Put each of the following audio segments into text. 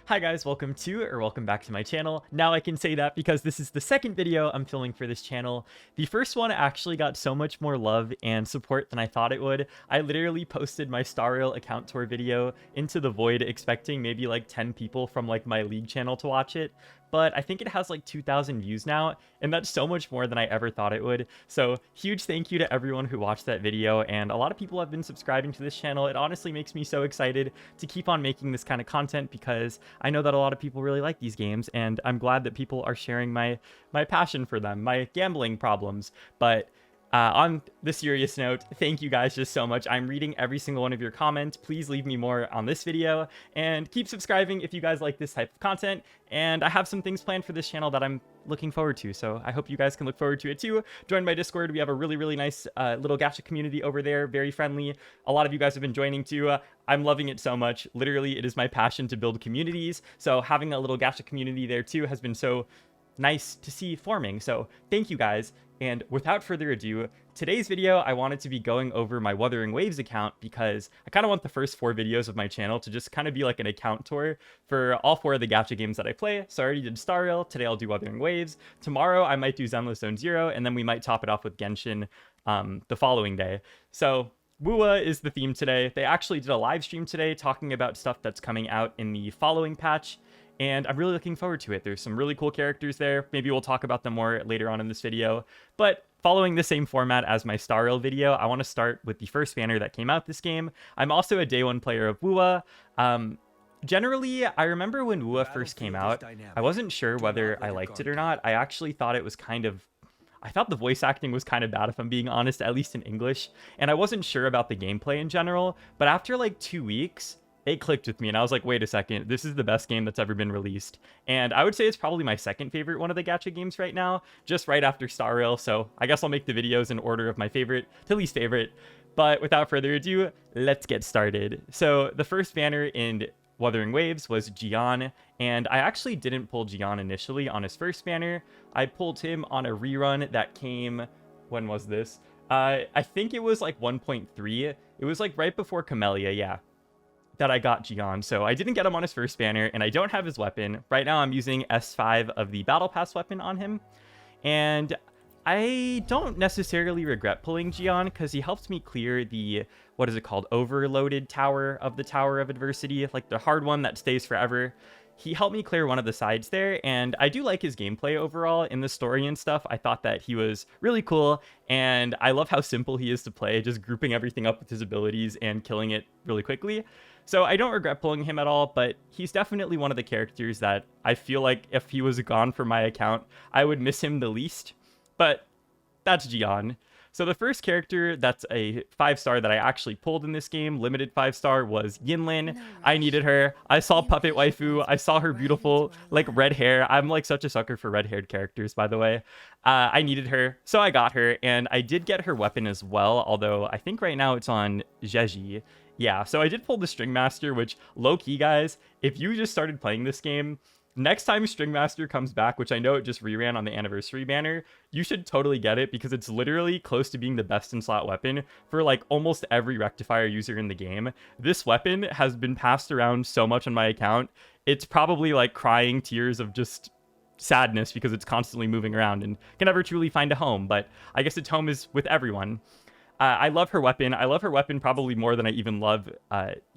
Hi guys, welcome back to my channel. Now I can say that because this is the second video I'm filming for this channel. The first one actually got so much more love and support than I thought it would. I literally posted my Star Rail account tour video into the void expecting maybe like 10 people from like my League channel to watch it. But I think it has like 2,000 views now, and that's so much more than I ever thought it would. So huge thank you to everyone who watched that video, and a lot of people have been subscribing to this channel. It honestly makes me so excited to keep on making this kind of content because I know that a lot of people really like these games, and I'm glad that people are sharing my passion for them, my gambling problems. But on the serious note, thank you guys just so much. I'm reading every single one of your comments. Please leave me more on this video, and keep subscribing if you guys like this type of content. And I have some things planned for this channel that I'm looking forward to, so I hope you guys can look forward to it too. Join my Discord. We have a really nice little gacha community over there, very friendly. A lot of you guys have been joining too. I'm loving it so much. Literally, it is my passion to build communities, so having a little gacha community there too has been so nice to see forming. So thank you guys. And without further ado, today's video, I wanted to be going over my Wuthering Waves account because I kind of want the first 4 videos of my channel to just kind of be like an account tour for all 4 of the gacha games that I play. So I already did Star Rail. Today I'll do Wuthering Waves. Tomorrow I might do Zenless Zone Zero, and then we might top it off with Genshin the following day. So Wuwa is the theme today. They actually did a live stream today talking about stuff that's coming out in the following patch, and I'm really looking forward to it. There's some really cool characters there. Maybe we'll talk about them more later on in this video. But following the same format as my Star Rail video, I want to start with the first banner that came out this game. I'm also a day 1 player of Wuwa. Generally, I remember when Wuwa first came out, I wasn't sure whether I liked it or not. I actually thought it was I thought the voice acting was kind of bad, if I'm being honest, at least in English. And I wasn't sure about the gameplay in general. But after like 2 weeks, it clicked with me, and I was like, wait a second, this is the best game that's ever been released. And I would say it's probably my second favorite one of the gacha games right now, just right after Star Rail. So I guess I'll make the videos in order of my favorite to least favorite. But without further ado, let's get started. So the first banner in Wuthering Waves was Gian, and I actually didn't pull Gian initially on his first banner. I pulled him on a rerun that came, when was this? I think it was like 1.3. It was like right before Chamellia, yeah, that I got Gian. So I didn't get him on his first banner, and I don't have his weapon. Right now I'm using S5 of the Battle Pass weapon on him, and I don't necessarily regret pulling Gian because he helped me clear the, what is it called, overloaded tower of the Tower of Adversity, like the hard one that stays forever. He helped me clear one of the sides there, and I do like his gameplay overall in the story and stuff. I thought that he was really cool, and I love how simple he is to play, just grouping everything up with his abilities and killing it really quickly. So I don't regret pulling him at all, but he's definitely one of the characters that I feel like if he was gone from my account, I would miss him the least. But that's Gian. So the first character that's a 5-star that I actually pulled in this game, limited 5-star, was Yinland. I needed her. I saw Puppet Waifu. I saw her beautiful, like, red hair. I'm like such a sucker for red-haired characters, by the way. I needed her, so I got her, and I did get her weapon as well, although I think right now it's on Jeji. Yeah, so I did pull the String Master, which, low-key, guys, if you just started playing this game, next time String Master comes back, which I know it just reran on the anniversary banner, you should totally get it because it's literally close to being the best in slot weapon for like almost every rectifier user in the game. This weapon has been passed around so much on my account. It's probably like crying tears of just sadness because it's constantly moving around and can never truly find a home, but I guess its home is with everyone. I love her weapon. I love her weapon probably more than I even love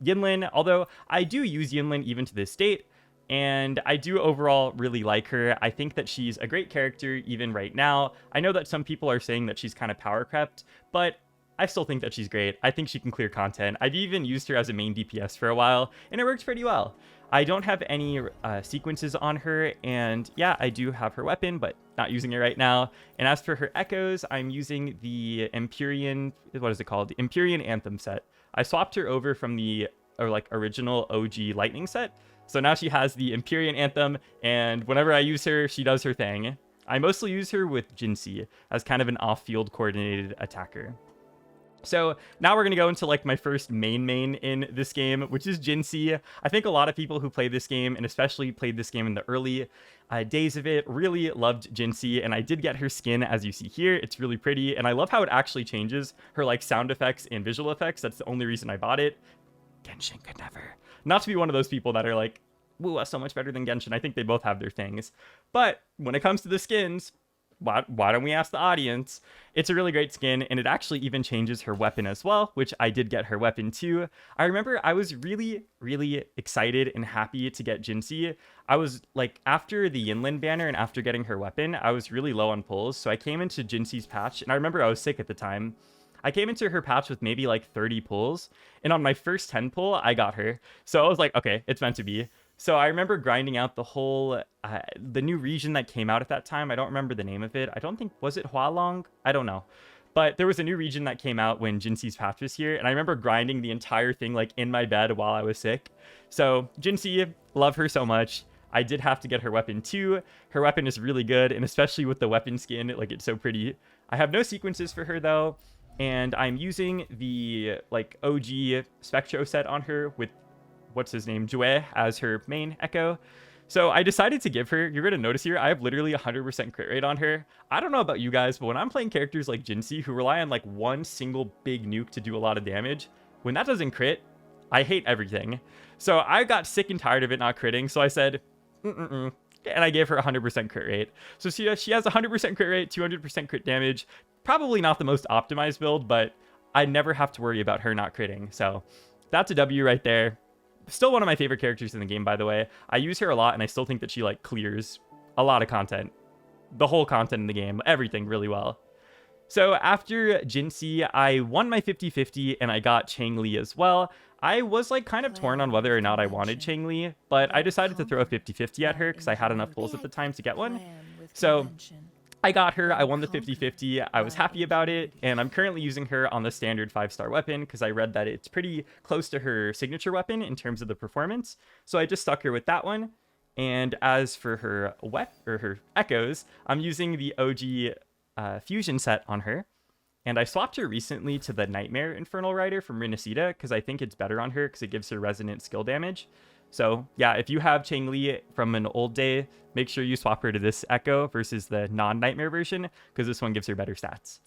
Yinland, although I do use Yinland even to this date, and I do overall really like her. I think that she's a great character even right now. I know that some people are saying that she's kind of power crept, but I still think that she's great. I think she can clear content. I've even used her as a main DPS for a while, and it works pretty well. I don't have any sequences on her, and yeah, I do have her weapon, but not using it right now. And as for her echoes, I'm using the Empyrean, what is it called? The Empyrean Anthem set. I swapped her over from the original OG Lightning set, so now she has the Empyrean Anthem, and whenever I use her, she does her thing. I mostly use her with Jinsi as kind of an off-field coordinated attacker. So now we're going to go into like my first main in this game, which is Jinsi. I think a lot of people who play this game, and especially played this game in the early days of it, really loved Jinsi, and I did get her skin as you see here. It's really pretty, and I love how it actually changes her like sound effects and visual effects. That's the only reason I bought it. Genshin could never. Not to be one of those people that are like, Wuwa so much better than Genshin. I think they both have their things. But when it comes to the skins, why don't we ask the audience? It's a really great skin, and it actually even changes her weapon as well, which I did get her weapon too. I remember I was really, really excited and happy to get Jinxie. I was like, after the Yinland banner and after getting her weapon, I was really low on pulls, so I came into Jinxie's patch, and I remember I was sick at the time. I came into her patch with maybe like 30 pulls, and on my first 10 pull, I got her. So I was like, okay, it's meant to be. So I remember grinding out the whole, the new region that came out at that time. I don't remember the name of it. I don't think, was it Hualong? I don't know. But there was a new region that came out when Jinxie's patch was here, and I remember grinding the entire thing like in my bed while I was sick. So Jinxie, love her so much. I did have to get her weapon too. Her weapon is really good, and especially with the weapon skin, like it's so pretty. I have no sequences for her though, and I'm using the like OG Spectro set on her with what's his name, Jue, as her main echo. So I decided to give her, you're going to notice here, I have literally 100% crit rate on her. I don't know about you guys, but when I'm playing characters like Jinxie who rely on like one single big nuke to do a lot of damage, when that doesn't crit, I hate everything. So I got sick and tired of it not critting, so I said, and I gave her 100% crit rate. So she has 100% crit rate, 200% crit damage. Probably not the most optimized build, but I never have to worry about her not critting. So that's a W right there. Still one of my favorite characters in the game, by the way. I use her a lot, and I still think that she like clears a lot of content. The whole content in the game, everything really well. So after Jinxie, I won my 50-50, and I got Changli as well. I was like kind of torn on whether or not I wanted Changli, but I decided to throw a 50-50 at her because I had enough pulls at the time to get one. So I got her, I won the 50-50, I was happy about it, and I'm currently using her on the standard 5-star weapon because I read that it's pretty close to her signature weapon in terms of the performance. So I just stuck her with that one. And as for her her echoes, I'm using the OG fusion set on her. And I swapped her recently to the Nightmare Infernal Rider from Rinasida because I think it's better on her because it gives her resonant skill damage. So yeah, if you have Changli from an old day, make sure you swap her to this Echo versus the non-Nightmare version, because this one gives her better stats.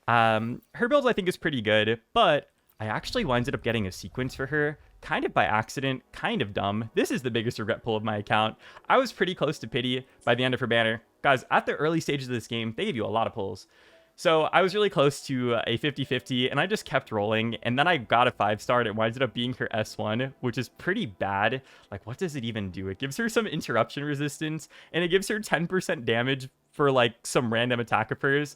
Her build I think is pretty good, but I actually winded up getting a sequence for her, kind of by accident, kind of dumb. This is the biggest regret pull of my account. I was pretty close to pity by the end of her banner. Guys, at the early stages of this game, they give you a lot of pulls. So I was really close to a 50-50, and I just kept rolling, and then I got a 5-star, and it winded up being her S1, which is pretty bad. Like, what does it even do? It gives her some interruption resistance, and it gives her 10% damage for, like, some random attack of hers.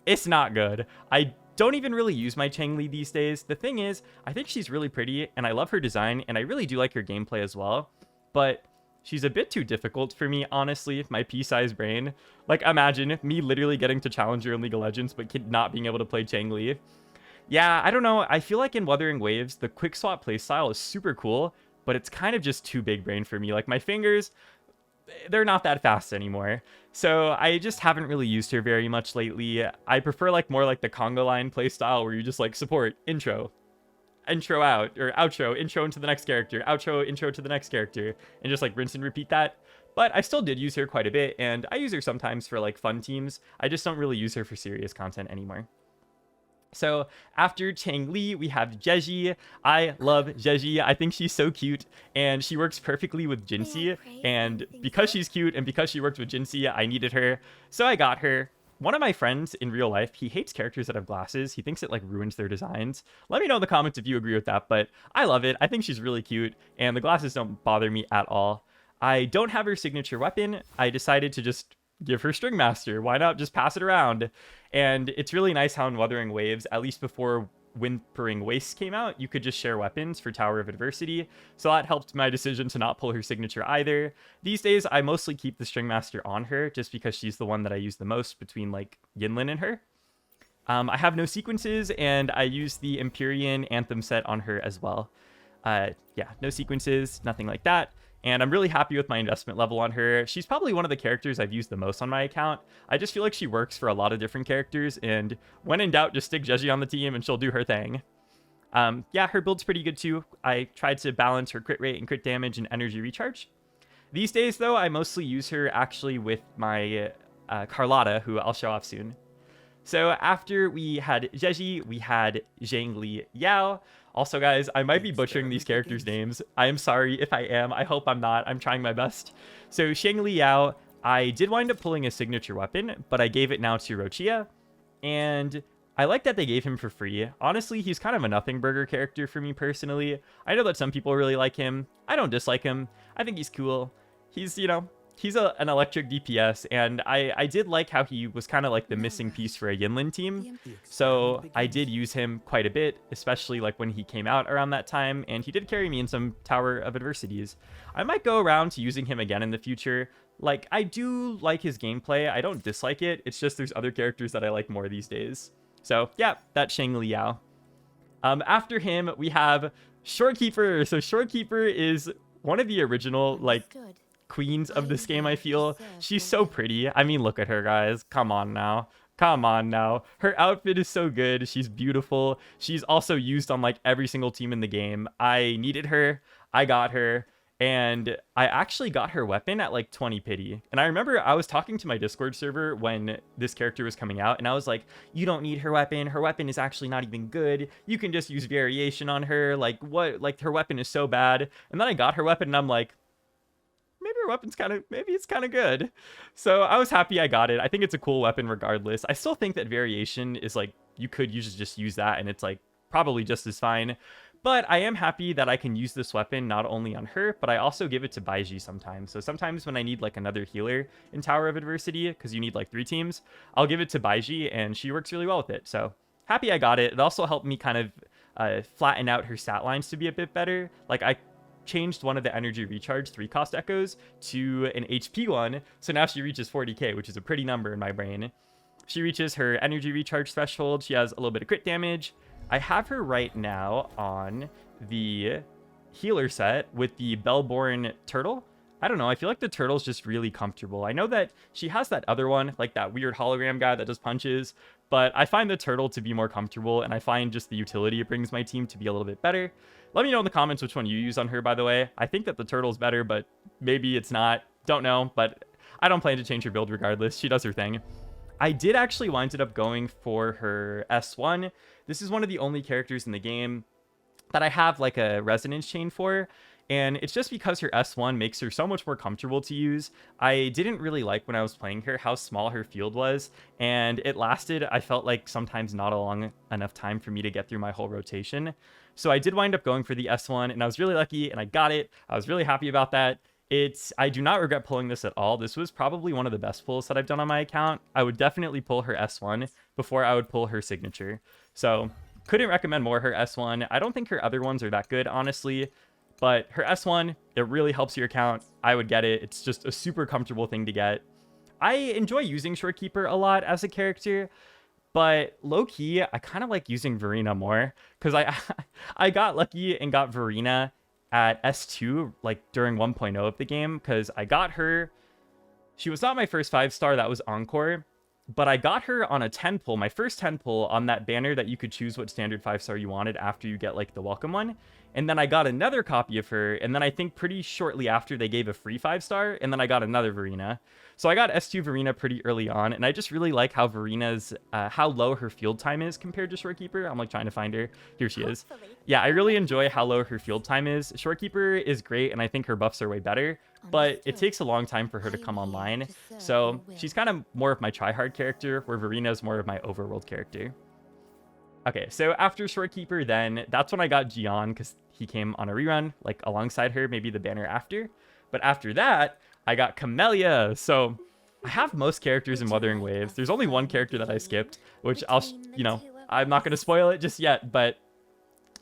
It's not good. I don't even really use my Changli these days. The thing is, I think she's really pretty, and I love her design, and I really do like her gameplay as well, but she's a bit too difficult for me, honestly, my pea-sized brain. Like, imagine me literally getting to Challenger in League of Legends, but not being able to play Changli. Yeah, I don't know. I feel like in Wuthering Waves, the quick swap playstyle is super cool, but it's kind of just too big brain for me. Like, my fingers, they're not that fast anymore. So I just haven't really used her very much lately. I prefer, like, more like the Congo line playstyle where you just, like, support, intro out, or outro, intro into the next character, outro, intro to the next character, and just like rinse and repeat that. But I still did use her quite a bit, and I use her sometimes for like fun teams. I just don't really use her for serious content anymore. So after Changli, we have Jeji. I love Jeji. I think she's so cute, and she works perfectly with Jinxie. And because she's cute and because she worked with Jinxie, I needed her, so I got her. One of my friends in real life, he hates characters that have glasses. He thinks it like ruins their designs. Let me know in the comments if you agree with that, but I love it. I think she's really cute, and the glasses don't bother me at all. I don't have her signature weapon. I decided to just give her String Master. Why not just pass it around? And it's really nice how in Wuthering Waves, at least before Whimpering Wastes came out, you could just share weapons for Tower of Adversity, so that helped my decision to not pull her signature either. These days, I mostly keep the String Master on her, just because she's the one that I use the most between, like, Yinland and her. I have no sequences, and I use the Empyrean Anthem set on her as well. Yeah, no sequences, nothing like that. And I'm really happy with my investment level on her. She's probably one of the characters I've used the most on my account. I just feel like she works for a lot of different characters, and when in doubt, just stick Jeji on the team and she'll do her thing. Yeah, her build's pretty good too. I tried to balance her crit rate and crit damage and energy recharge. These days, though, I mostly use her actually with my Carlotta, who I'll show off soon. So after we had Jeji, we had Zhangli Yao. Also, guys, I might be butchering these characters' names. I am sorry if I am. I hope I'm not. I'm trying my best. So Shanglao, I did wind up pulling a signature weapon, but I gave it now to Roachia. And I like that they gave him for free. Honestly, he's kind of a nothing burger character for me personally. I know that some people really like him. I don't dislike him. I think he's cool. He's, you know, he's an electric DPS, and I did like how he was kind of like the missing piece for a Yinland team. So I did use him quite a bit, especially like when he came out around that time, and he did carry me in some Tower of Adversities. I might go around to using him again in the future. Like, I do like his gameplay. I don't dislike it. It's just there's other characters that I like more these days. So yeah, that's Shanglao. After him, we have Shortkeeper. So Shortkeeper is one of the original, like, queens of this game, I feel. She's so pretty. I mean, look at her, guys. Come on now. Come on now. Her outfit is so good. She's beautiful. She's also used on like every single team in the game. I needed her. I got her. And I actually got her weapon at like 20 pity. And I remember I was talking to my Discord server when this character was coming out, and I was like, you don't need her weapon. Her weapon is actually not even good. You can just use variation on her. Like, what? Like, her weapon is so bad. And then I got her weapon, and I'm like, maybe her weapon's maybe it's kind of good. So I was happy I got it. I think it's a cool weapon regardless. I still think that variation is like, you could just use that, and it's like probably just as fine. But I am happy that I can use this weapon not only on her, but I also give it to Baiji sometimes. So sometimes when I need like another healer in Tower of Adversity, because you need like 3 teams, I'll give it to Baiji, and she works really well with it. So happy I got it. It also helped me kind of flatten out her stat lines to be a bit better. Like, I changed one of the energy recharge 3-cost echoes to an HP one, so now she reaches 40k, which is a pretty number in my brain. She reaches her energy recharge threshold. She has a little bit of crit damage. I have her right now on the healer set with the Bellborn turtle. I don't know, I feel like the turtle's just really comfortable. I know that she has that other one, like that weird hologram guy that does punches, but I find the turtle to be more comfortable, and I find just the utility it brings my team to be a little bit better. Let me know in the comments which one you use on her, by the way. I think that the turtle's better, but maybe it's not. Don't know, but I don't plan to change her build regardless. She does her thing. I did actually wind up going for her S1. This is one of the only characters in the game that I have like a resonance chain for, and it's just because her S1 makes her so much more comfortable to use. I didn't really like when I was playing her how small her field was, and it lasted, I felt like, sometimes not a long enough time for me to get through my whole rotation. So I did wind up going for the S1, and I was really lucky, and I got it. I was really happy about that. I do not regret pulling this at all. This was probably one of the best pulls that I've done on my account. I would definitely pull her S1 before I would pull her signature. So couldn't recommend more her S1. I don't think her other ones are that good, honestly, but her S1, it really helps your account. I would get it. It's just a super comfortable thing to get. I enjoy using Shortkeeper a lot as a character, but low-key, I kind of like using Verena more, because I got lucky and got Verena at S2, like during 1.0 of the game, because I got her. She was not my first 5-star, that was Encore, but I got her on a 10 pull, my first 10 pull on that banner that you could choose what standard 5-star you wanted after you get like the welcome one. And then I got another copy of her, and then I think pretty shortly after they gave a free 5-star, and then I got another Verena. So I got S2 Verena pretty early on, and I just really like how Verena's, how low her field time is compared to Shortkeeper. I'm like trying to find her. Here she is. Yeah, I really enjoy how low her field time is. Shortkeeper is great, and I think her buffs are way better, but it takes a long time for her to come online. So she's kind of more of my tryhard character, where Verena's more of my overworld character. Okay, so after Shortkeeper, then that's when I got Gian, because he came on a rerun, like alongside her, maybe the banner after. But after that, I got Chamellia. So I have most characters in Wuthering Waves. There's only one character that I skipped, which I'm not going to spoil it just yet, but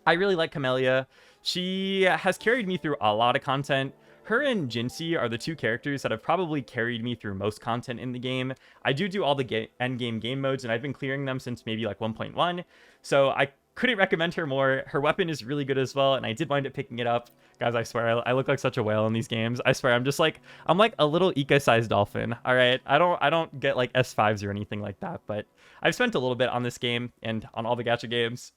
I really like Chamellia. She has carried me through a lot of content. Her and Jinxie are the two characters that have probably carried me through most content in the game. I do all the endgame game modes, and I've been clearing them since maybe like 1.1. So I couldn't recommend her more. Her weapon is really good as well, and I did wind up picking it up. Guys, I swear, I look like such a whale in these games. I swear, I'm like a little Ika-sized dolphin, all right? I don't get like S5s or anything like that, but I've spent a little bit on this game and on all the gacha games.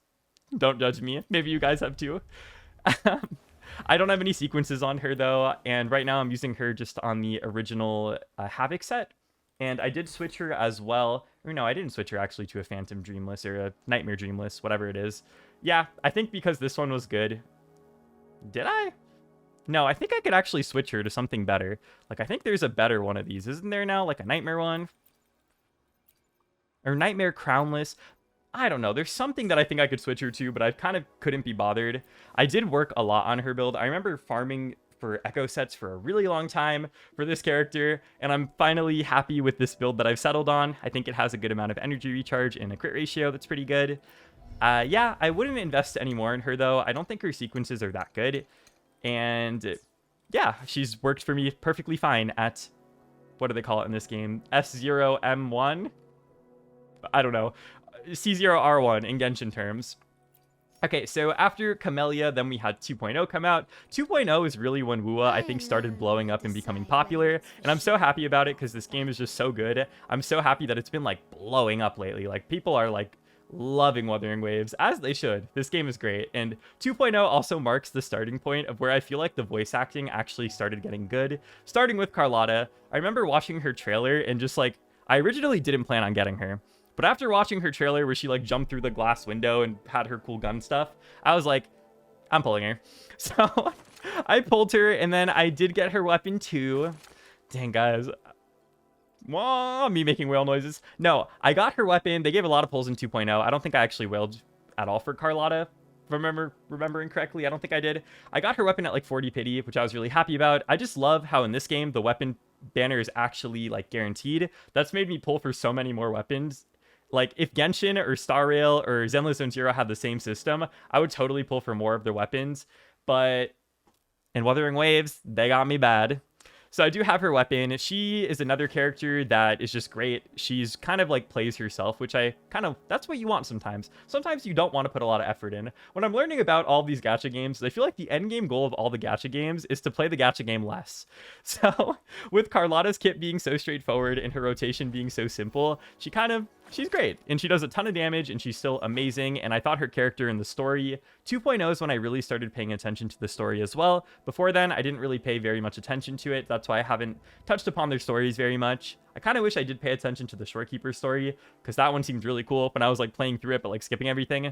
Don't judge me. Maybe you guys have too. I don't have any sequences on her though, and right now I'm using her just on the original Havoc set, and I did switch her as well. Or no, I didn't switch her actually to a Phantom Dreamless or a Nightmare Dreamless, whatever it is. Yeah, I think because this one was good. Did I? No, I think I could actually switch her to something better. Like, I think there's a better one of these. Isn't there now? Like a Nightmare one? Or Nightmare Crownless? I don't know. There's something that I think I could switch her to, but I kind of couldn't be bothered. I did work a lot on her build. I remember farming for echo sets for a really long time for this character, and I'm finally happy with this build that I've settled on. I think it has a good amount of energy recharge and a crit ratio that's pretty good. Yeah, I wouldn't invest any more in her, though. I don't think her sequences are that good. And yeah, she's worked for me perfectly fine at, what do they call it in this game? S0M1? I don't know. C0R1 in Genshin terms. Okay, so after Chamellia, then we had 2.0 come out. 2.0 is really when Wuwa, I think, started blowing up and becoming popular. And I'm so happy about it because this game is just so good. I'm so happy that it's been, like, blowing up lately. Like, people are, like, loving Wuthering Waves, as they should. This game is great. And 2.0 also marks the starting point of where I feel like the voice acting actually started getting good. Starting with Carlotta. I remember watching her trailer and just, like, I originally didn't plan on getting her. But after watching her trailer where she, like, jumped through the glass window and had her cool gun stuff, I was like, I'm pulling her. So I pulled her, and then I did get her weapon too. Dang, guys. Whoa, me making whale noises. No, I got her weapon. They gave a lot of pulls in 2.0. I don't think I actually wailed at all for Carlotta, if I'm remembering correctly. I don't think I did. I got her weapon at, like, 40 pity, which I was really happy about. I just love how in this game, the weapon banner is actually, like, guaranteed. That's made me pull for so many more weapons. Like, if Genshin or Star Rail or Zenless Zone Zero had the same system, I would totally pull for more of their weapons. But in Wuthering Waves, they got me bad. So I do have her weapon. She is another character that is just great. She's kind of like plays herself, which that's what you want sometimes. Sometimes you don't want to put a lot of effort in. When I'm learning about all these gacha games, I feel like the end game goal of all the gacha games is to play the gacha game less. So with Carlotta's kit being so straightforward and her rotation being so simple, she's great. And she does a ton of damage and she's still amazing. And I thought her character in the story, 2.0 is when I really started paying attention to the story as well. Before then, I didn't really pay very much attention to it. That's why I haven't touched upon their stories very much. I kind of wish I did pay attention to the Shortkeeper story, because that one seemed really cool when I was, like, playing through it, but, like, skipping everything.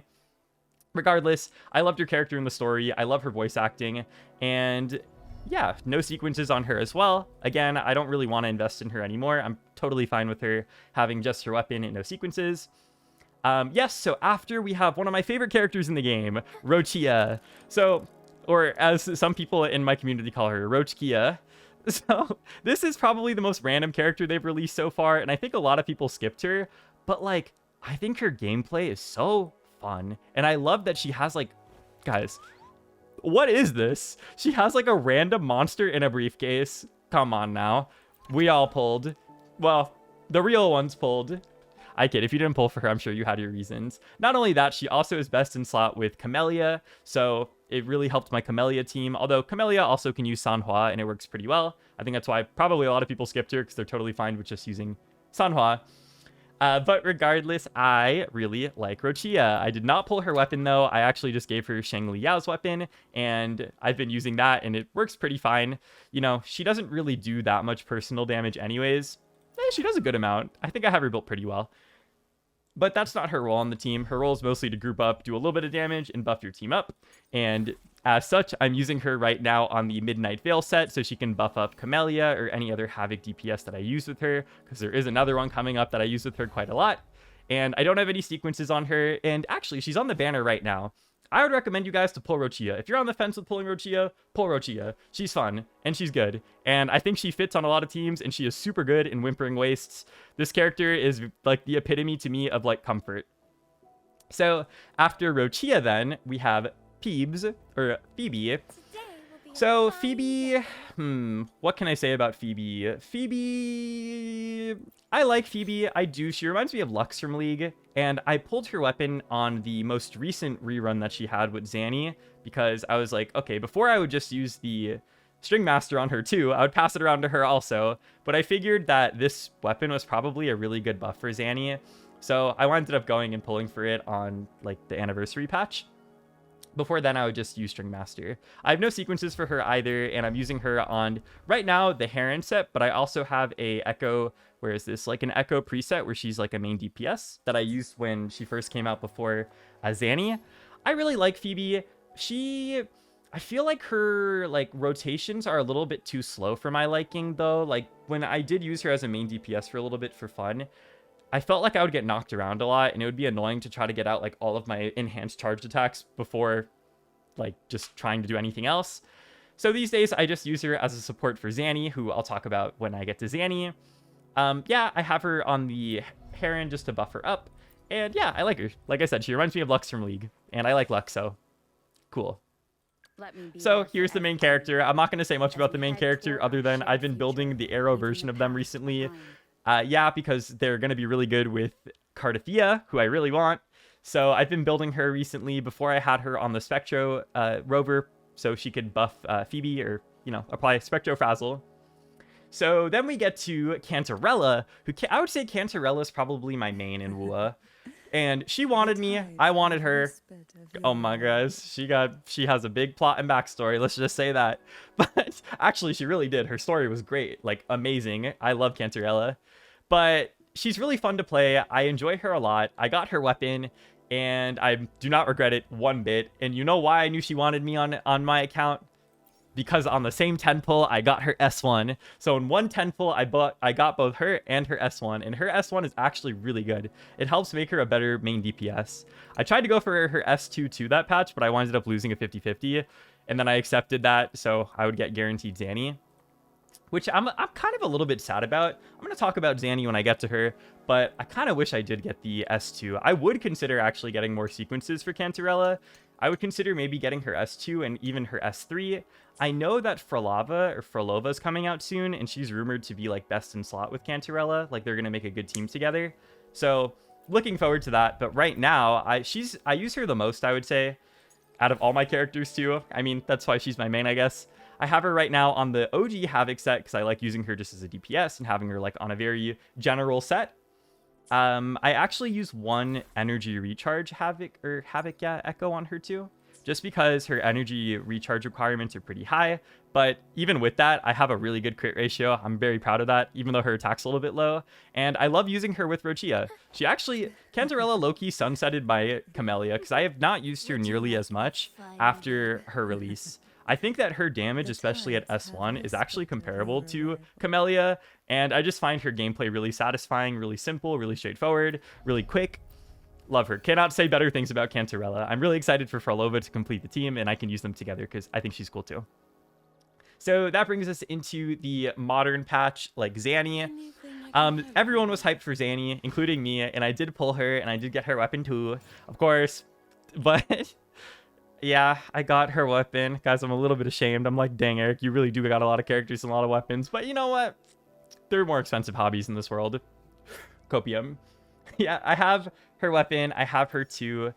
Regardless, I loved her character in the story. I love her voice acting. And yeah, no sequences on her as well. Again, I don't really want to invest in her anymore. I'm totally fine with her having just her weapon and no sequences. Yes, so after we have one of my favorite characters in the game, Roachia. So, or as some people in my community call her, Roachia. So this is probably the most random character they've released so far, and I think a lot of people skipped her. But, like, I think her gameplay is so fun, and I love that she has, like, guys, what is this? She has, like, a random monster in a briefcase. Come on now. We all pulled. Well, the real ones pulled. I kid. If you didn't pull for her, I'm sure you had your reasons. Not only that, she also is best in slot with Chamellia, so it really helped my Chamellia team. Although Chamellia also can use Sanhua, and it works pretty well. I think that's why probably a lot of people skipped her, because they're totally fine with just using Sanhua. But regardless, I really like Roachia. I did not pull her weapon, though. I actually just gave her Shangliao's weapon, and I've been using that, and it works pretty fine. You know, she doesn't really do that much personal damage anyways. She does a good amount. I think I have her built pretty well. But that's not her role on the team. Her role is mostly to group up, do a little bit of damage, and buff your team up. And as such, I'm using her right now on the Midnight Veil set, so she can buff up Chamellia or any other Havoc DPS that I use with her, because there is another one coming up that I use with her quite a lot. And I don't have any sequences on her, and actually, she's on the banner right now. I would recommend you guys to pull Roachia. If you're on the fence with pulling Roachia, pull Roachia. She's fun, and she's good. And I think she fits on a lot of teams, and she is super good in Whimpering Wastes. This character is, like, the epitome to me of, like, comfort. So, after Roachia, then, we have Phoebe. So, Phoebe, what can I say about Phoebe? I like Phoebe, I do. She reminds me of Lux from League, and I pulled her weapon on the most recent rerun that she had with Zany, because I was like, okay, before I would just use the String Master on her too, I would pass it around to her also, but I figured that this weapon was probably a really good buff for Zany, so I ended up going and pulling for it on, like, the anniversary patch. Before then, I would just use String Master. I have no sequences for her either, and I'm using her on, right now, the Heron set, but I also have a Echo, where is this? Like an Echo preset where she's like a main DPS that I used when she first came out before Zany. I really like Phoebe. I feel like her like rotations are a little bit too slow for my liking though. Like when I did use her as a main DPS for a little bit for fun, I felt like I would get knocked around a lot, and it would be annoying to try to get out like all of my enhanced charged attacks before like just trying to do anything else. So these days I just use her as a support for Zany, who I'll talk about when I get to Zany. Yeah, I have her on the Heron just to buff her up. And yeah, I like her. Like I said, she reminds me of Lux from League, and I like Lux, so cool. So here's the main character. I'm not going to say much about the main character other than I've been building the Arrow version of them recently. Yeah, because they're going to be really good with Cardathea, who I really want. So I've been building her recently before I had her on the Spectro rover, so she could buff Phoebe or, you know, apply Spectro Frazzle. So then we get to Cantarella, who I would say Cantarella is probably my main in Wuwa. And she wanted me, I wanted her. Oh my guys, she has a big plot and backstory, let's just say that. But actually she really did. Her story was great, like amazing. I love Cantarella. But she's really fun to play. I enjoy her a lot. I got her weapon and I do not regret it one bit. And you know why I knew she wanted me on my account? Because on the same 10 pull, I got her S1. So in one 10 pull, I got both her and her S1. And her S1 is actually really good. It helps make her a better main DPS. I tried to go for her S2 to that patch, but I wound up losing a 50-50. And then I accepted that, so I would get guaranteed Zany, which I'm kind of a little bit sad about. I'm going to talk about Zany when I get to her, but I kind of wish I did get the S2. I would consider actually getting more sequences for Cantarella. I would consider maybe getting her S2 and even her S3. I know that Frolova is coming out soon, and she's rumored to be like best in slot with Cantarella. Like they're going to make a good team together. So looking forward to that. But right now, I use her the most, I would say, out of all my characters too. I mean, that's why she's my main, I guess. I have her right now on the OG Havoc set because I like using her just as a DPS and having her like on a very general set. I actually use one energy recharge Havoc Echo on her too, just because her energy recharge requirements are pretty high. But even with that, I have a really good crit ratio. I'm very proud of that, even though her attack's a little bit low. And I love using her with Roachia. She actually, Cantarella low-key sunsetted by Chamellia because I have not used her nearly as much after her release. I think that her damage, especially at S1, is actually comparable to Chamellia, and I just find her gameplay really satisfying, really simple, really straightforward, really quick. Love her. Cannot say better things about Cantarella. I'm really excited for Frolova to complete the team, and I can use them together because I think she's cool too. So that brings us into the modern patch, like Zany. Everyone was hyped for Zany, including me, and I did pull her, and I did get her weapon too, of course, but... yeah, I got her weapon. Guys, I'm a little bit ashamed. I'm like, dang, Eric, you really do got a lot of characters and a lot of weapons. But you know what? There are more expensive hobbies in this world. Copium. Yeah, I have her weapon. I have her too.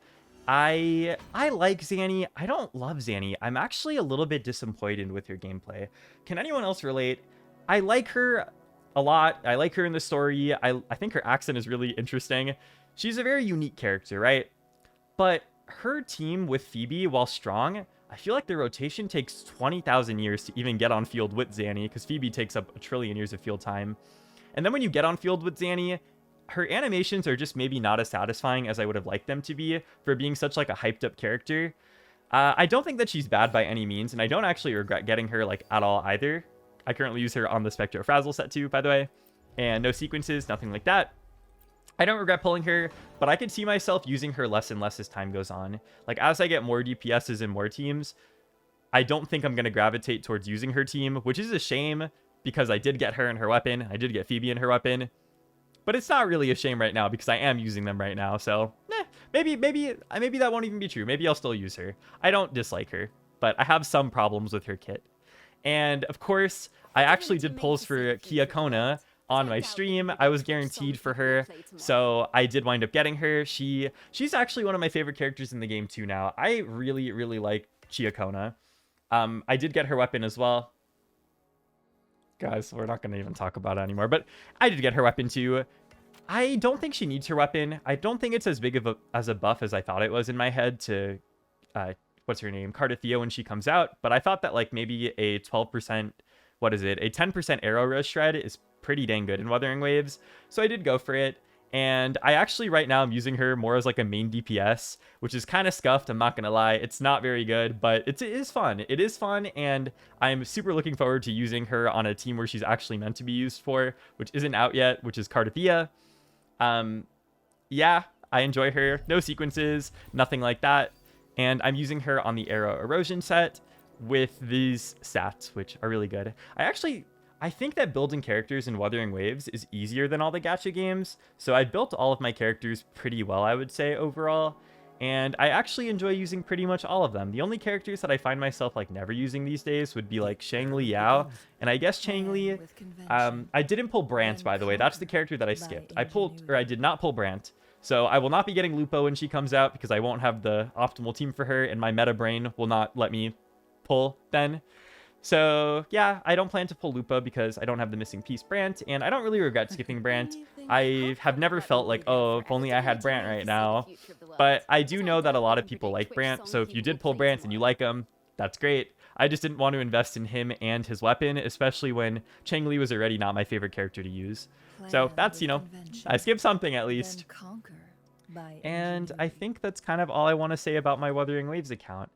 I like Zany. I don't love Zany. I'm actually a little bit disappointed with her gameplay. Can anyone else relate? I like her a lot. I like her in the story. I think her accent is really interesting. She's a very unique character, right? But... her team with Phoebe, while strong, I feel like the rotation takes 20,000 years to even get on field with Zany, because Phoebe takes up 1 trillion years of field time. And then when you get on field with Zany, her animations are just maybe not as satisfying as I would have liked them to be for being such like a hyped up character. I don't think that she's bad by any means, and I don't actually regret getting her like at all either. I currently use her on the Spectro Frazzle set too, by the way, and no sequences, nothing like that. I don't regret pulling her, but I could see myself using her less and less as time goes on. Like, as I get more DPSs and more teams, I don't think I'm going to gravitate towards using her team, which is a shame because I did get her and her weapon. I did get Phoebe and her weapon. But it's not really a shame right now because I am using them right now. So, maybe that won't even be true. Maybe I'll still use her. I don't dislike her, but I have some problems with her kit. And, of course, I actually did pulls for Kiaona on my stream. I was guaranteed for her, so I did wind up getting her. She's actually one of my favorite characters in the game too now. I really, really like Kiaona. I did get her weapon as well. Guys, we're not going to even talk about it anymore, but I did get her weapon too. I don't think she needs her weapon. I don't think it's as big of a buff as I thought it was in my head to, what's her name? Cardathea when she comes out, but I thought that like maybe a 12%, a 10% arrow rush shred is pretty dang good in Wuthering Waves, so I did go for it. And I actually right now I'm using her more as like a main DPS, which is kind of scuffed. I'm not going to lie. It's not very good, but it is fun. It is fun. And I'm super looking forward to using her on a team where she's actually meant to be used for, which isn't out yet, which is Cardathia. Yeah, I enjoy her. No sequences, nothing like that. And I'm using her on the Arrow Erosion set with these stats, which are really good. I think that building characters in Wuthering Waves is easier than all the gacha games, so I built all of my characters pretty well, I would say, overall, and I actually enjoy using pretty much all of them. The only characters that I find myself, like, never using these days would be, like, Shanglao, and I guess Changi. I didn't pull Brant, by the way. That's the character that I skipped. I did not pull Brant, so I will not be getting Lupo when she comes out, because I won't have the optimal team for her, and my meta brain will not let me pull then. So yeah, I don't plan to pull Lupa because I don't have the missing piece Brant, and I don't really regret skipping Brant. I have never felt like, oh, if only I had Brant right now. But I do know that a lot of people like Brant, so if you did pull Brant and you like him, that's great. I just didn't want to invest in him and his weapon, especially when Changli was already not my favorite character to use. So that's, you know, I skipped something at least. And I think that's kind of all I want to say about my Wuthering Waves account.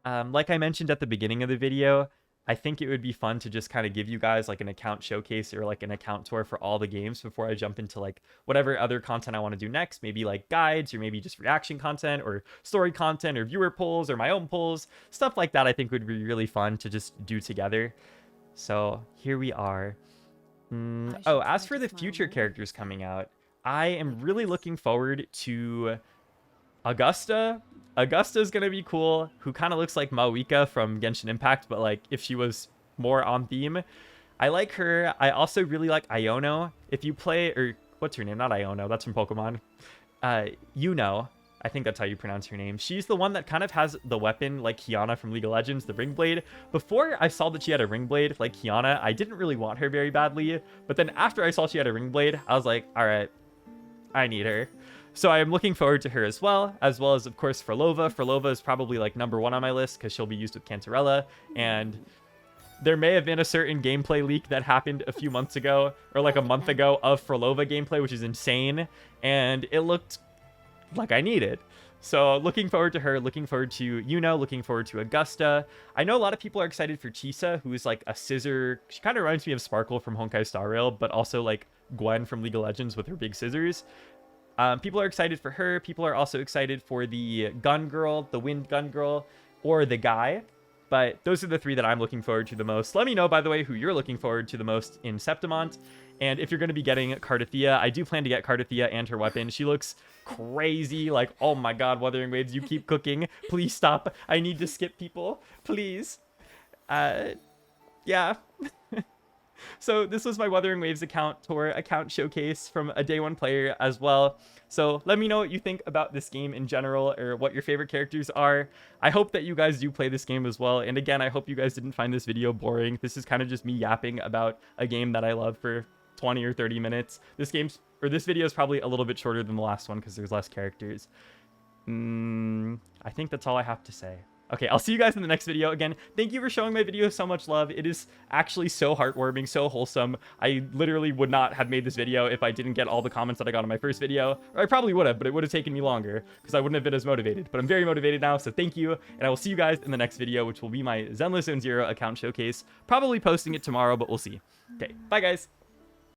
Like I mentioned at the beginning of the video, I think it would be fun to just kind of give you guys like an account showcase or like an account tour for all the games before I jump into like whatever other content I want to do next. Maybe like guides or maybe just reaction content or story content or viewer polls or my own polls. Stuff like that I think would be really fun to just do together. So here we are. Oh, as for the future characters coming out, I am really looking forward to Augusta. Augusta's gonna be cool, who kind of looks like Maoika from Genshin Impact, but like if she was more on theme. I like her. I also really like Iono. If you play, or what's her name? Not Iono, that's from Pokemon. Yuno, I think that's how you pronounce her name. She's the one that kind of has the weapon like Kiaona from League of Legends, the Ring Blade. Before I saw that she had a Ring Blade like Kiaona, I didn't really want her very badly. But then after I saw she had a Ring Blade, I was like, all right, I need her. So I am looking forward to her as well as, of course, Frolova. Frolova is probably, like, #1 on my list because she'll be used with Canella. And there may have been a certain gameplay leak that happened a few months ago, or like a month ago, of Frolova gameplay, which is insane. And it looked like I need it. So looking forward to her, looking forward to Yuno, looking forward to Augusta. I know a lot of people are excited for Chisa, who is, like, a scissor. She kind of reminds me of Sparkle from Honkai Star Rail, but also, like, Gwen from League of Legends with her big scissors. People are excited for her. People are also excited for the gun girl, the wind gun girl, or the guy. But those are the three that I'm looking forward to the most. Let me know, by the way, who you're looking forward to the most in Septimont. And if you're going to be getting Cardathia, I do plan to get Cardathia and her weapon. She looks crazy. Like, oh my god, Wuthering Waves, you keep cooking. Please stop. I need to skip people. Please. Yeah. So this was my Wuthering Waves account tour, account showcase from a day one player as well. So let me know what you think about this game in general, or what your favorite characters are. I hope that you guys do play this game as well. And again, I hope you guys didn't find this video boring. This is kind of just me yapping about a game that I love for 20 or 30 minutes. This video is probably a little bit shorter than the last one because there's less characters. I think that's all I have to say. Okay, I'll see you guys in the next video. Again, thank you for showing my video so much love. It is actually so heartwarming, so wholesome. I literally would not have made this video if I didn't get all the comments that I got on my first video. Or I probably would have, but it would have taken me longer because I wouldn't have been as motivated. But I'm very motivated now, so thank you. And I will see you guys in the next video, which will be my Zenless Zone Zero account showcase. Probably posting it tomorrow, but we'll see. Okay, bye guys.